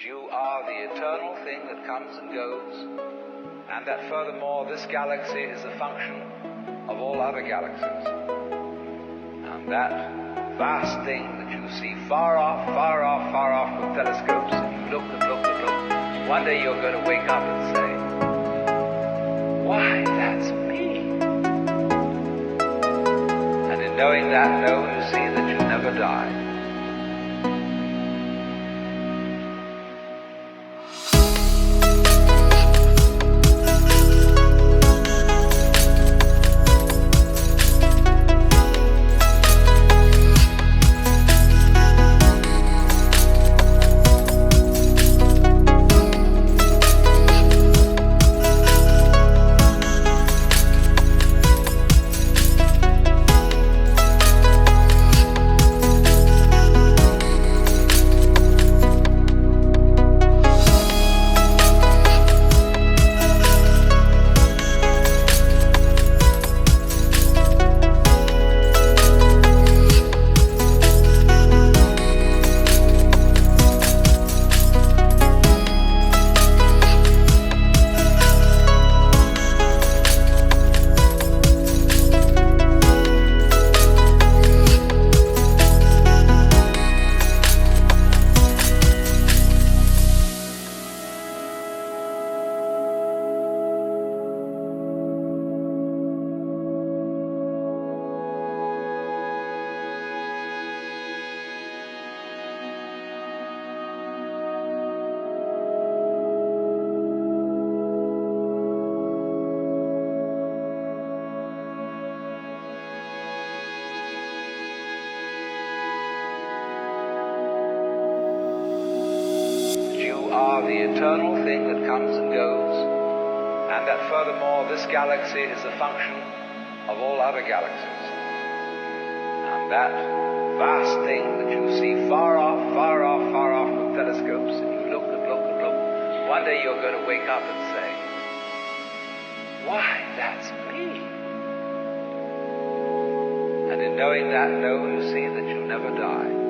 You are the eternal thing that comes and goes, and that furthermore this galaxy is a function of all other galaxies. And that vast thing that you see far off, far off, far off with telescopes, and you look and look and look, one day you're going to wake up and say, why, that's me. And in knowing that, you see that you never die. Are the eternal thing that comes and goes, and that furthermore this galaxy is a function of all other galaxies. And that vast thing that you see far off, far off, far off with telescopes, and you look and look and look, one day you're going to wake up and say, why, that's me. And in knowing that, you see that you never die.